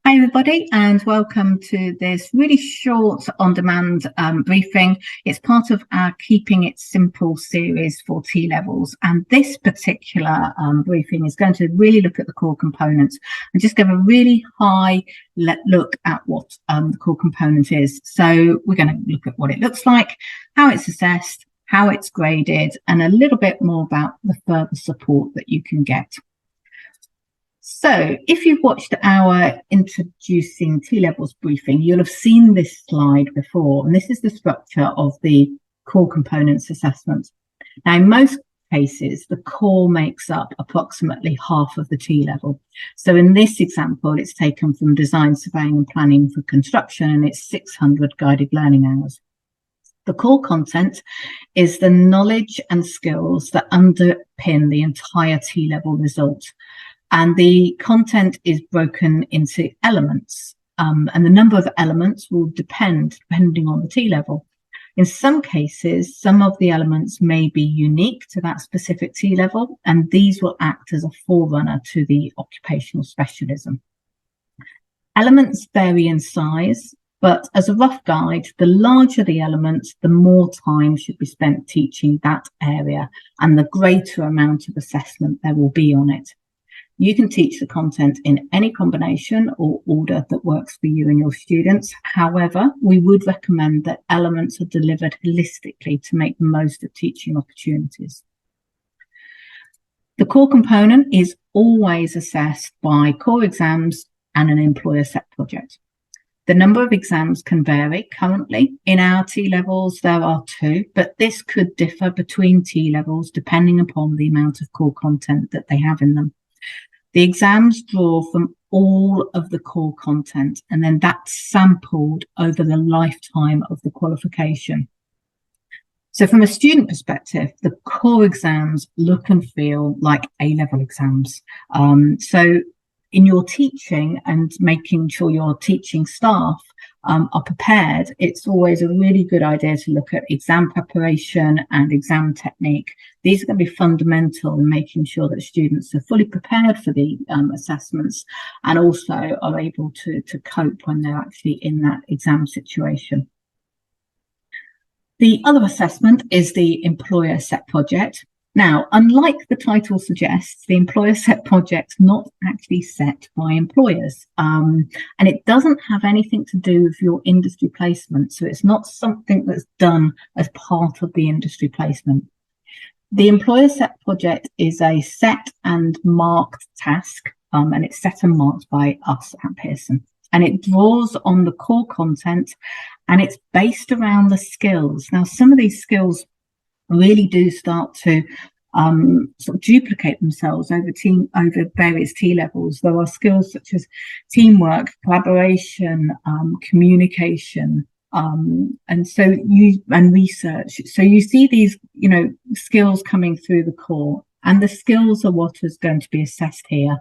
Hi everybody, and welcome to this really short on-demand briefing. It's part of our Keeping It Simple series for T-levels, and this particular briefing is going to really look at the core components and just give a really high look at what the core component is. So we're going to look at what it looks like, how it's assessed, how it's graded, and a little bit more about the further support that you can get. So if you've watched our Introducing T-levels briefing, you'll have seen this slide before, and this is the structure of the core components assessment. Now, in most cases, the core makes up approximately half of the T-level. So in this example, it's taken from design, surveying and planning for construction, and it's 600 guided learning hours. The core content is the knowledge and skills that underpin the entire T-level result. And the content is broken into elements, and the number of elements will depending on the T-level. In some cases, some of the elements may be unique to that specific T-level, and these will act as a forerunner to the occupational specialism. Elements vary in size, but as a rough guide, the larger the element, the more time should be spent teaching that area, and the greater amount of assessment there will be on it. You can teach the content in any combination or order that works for you and your students. However, we would recommend that elements are delivered holistically to make the most of teaching opportunities. The core component is always assessed by core exams and an employer set project. The number of exams can vary. Currently, in our T-levels, there are 2, but this could differ between T-levels depending upon the amount of core content that they have in them. The exams draw from all of the core content, and then that's sampled over the lifetime of the qualification. So from a student perspective, the core exams look and feel like A-level exams. So in your teaching and making sure your teaching staff are prepared, it's always a really good idea to look at exam preparation and exam technique. These are going to be fundamental in making sure that students are fully prepared for the assessments and also are able to cope when they're actually in that exam situation. The other assessment is the employer set project. Now, unlike the title suggests, the employer set project's not actually set by employers, and it doesn't have anything to do with your industry placement. So it's not something that's done as part of the industry placement. The employer set project is a set and marked task, and it's set and marked by us at Pearson. And it draws on the core content, and it's based around the skills. Now, some of these skills really do start to sort of duplicate themselves over various T-levels. There are skills such as teamwork, collaboration, communication, and research. So you see these, skills coming through the core, and the skills are what is going to be assessed here.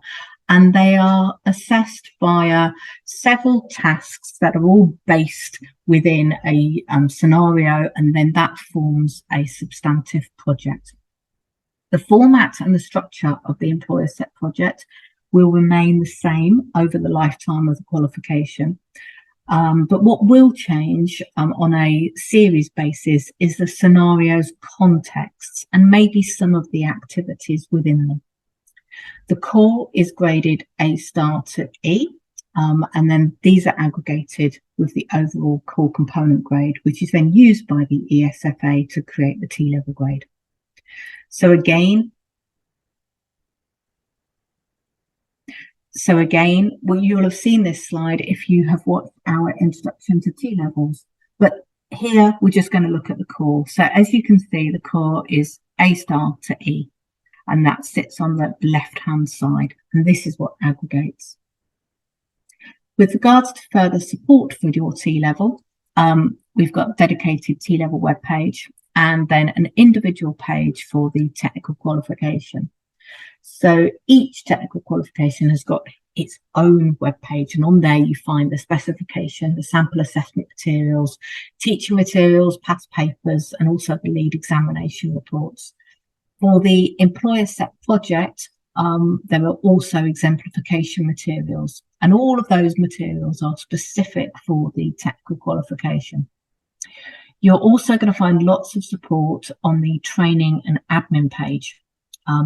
And they are assessed via several tasks that are all based within a scenario, and then that forms a substantive project. The format and the structure of the employer set project will remain the same over the lifetime of the qualification. But what will change on a series basis is the scenario's contexts and maybe some of the activities within them. The core is graded A-star to E, and then these are aggregated with the overall core component grade, which is then used by the ESFA to create the T-level grade. So again, well, you'll have seen this slide if you have watched our introduction to T-levels, but here we're just going to look at the core. So as you can see, the core is A-star to E, and that sits on the left-hand side, and this is what aggregates. With regards to further support for your T-level, we've got a dedicated T-level webpage and then an individual page for the technical qualification. So each technical qualification has got its own webpage, and on there you find the specification, the sample assessment materials, teaching materials, past papers, and also the lead examination reports. For the employer set project, there are also exemplification materials, and all of those materials are specific for the technical qualification. You're also going to find lots of support on the training and admin page.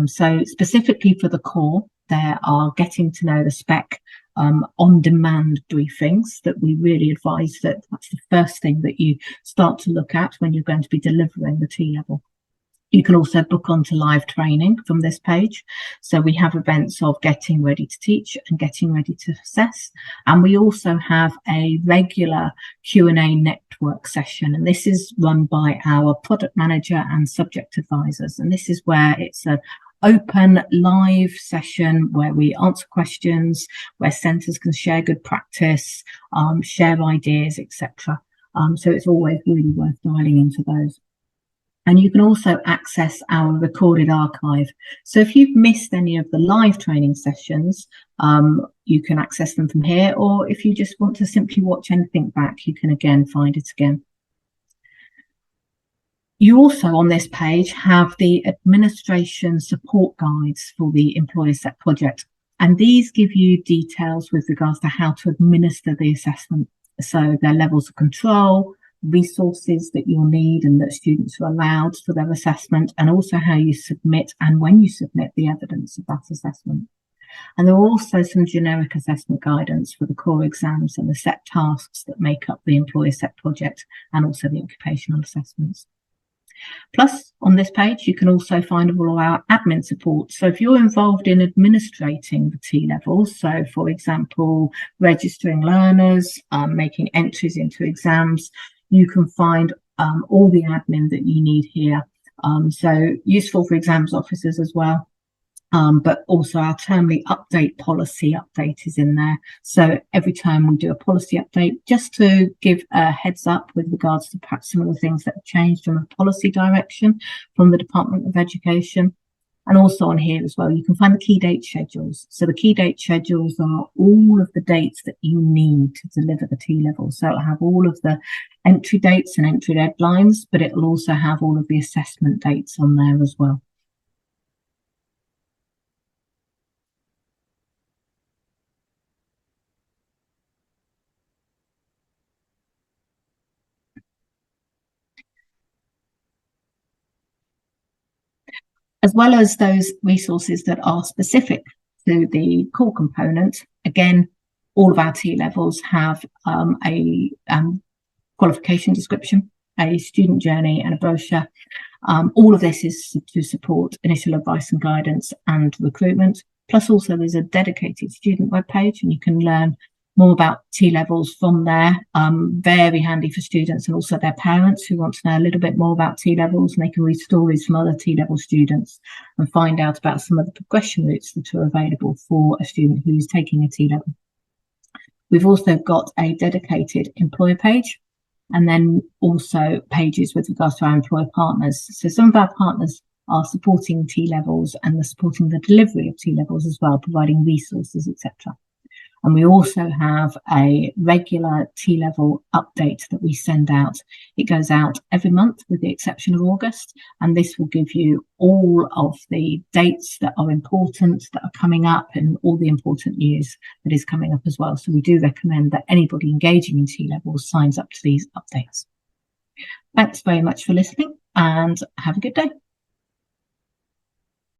So specifically for the core, there are getting to know the spec on-demand briefings that we really advise that that's the first thing that you start to look at when you're going to be delivering the T-level. You can also book onto live training from this page. So we have events of getting ready to teach and getting ready to assess. And we also have a regular Q&A network session. And this is run by our product manager and subject advisors. And this is where it's an open live session where we answer questions, where centres can share good practice, share ideas, etc. So it's always really worth dialing into those. And you can also access our recorded archive. So if you've missed any of the live training sessions, you can access them from here. Or if you just want to simply watch anything back, you can again find it again. You also on this page have the administration support guides for the Employer Set project. And these give you details with regards to how to administer the assessment. So their levels of control, resources that you'll need and that students are allowed for their assessment, and also how you submit and when you submit the evidence of that assessment. And there are also some generic assessment guidance for the core exams and the set tasks that make up the Employer Set project, and also the occupational assessments. Plus, on this page, you can also find all our admin support. So if you're involved in administrating the T-levels, so for example, registering learners, making entries into exams, you can find all the admin that you need here. So useful for exams officers as well. But also our termly update policy update is in there. So every time we do a policy update, just to give a heads up with regards to perhaps some of the things that have changed from a policy direction from the Department of Education. And also on here as well, you can find the key date schedules. So the key date schedules are all of the dates that you need to deliver the T-level. So it'll have all of the entry dates and entry deadlines, but it'll also have all of the assessment dates on there as well. As well as those resources that are specific to the core component, again, all of our T-levels have a qualification description, a student journey and a brochure. All of this is to support initial advice and guidance and recruitment. Plus also there's a dedicated student webpage, and you can learn more about T-levels from there. Very handy for students and also their parents who want to know a little bit more about T-levels, and they can read stories from other T-level students and find out about some of the progression routes that are available for a student who's taking a T-level. We've also got a dedicated employer page, and then also pages with regards to our employer partners. So some of our partners are supporting T-levels and they're supporting the delivery of T-levels as well, providing resources, etc. And we also have a regular T-level update that we send out. It goes out every month with the exception of August, and this will give you all of the dates that are important, that are coming up, and all the important news that is coming up as well. So we do recommend that anybody engaging in T-levels signs up to these updates. Thanks very much for listening, and have a good day.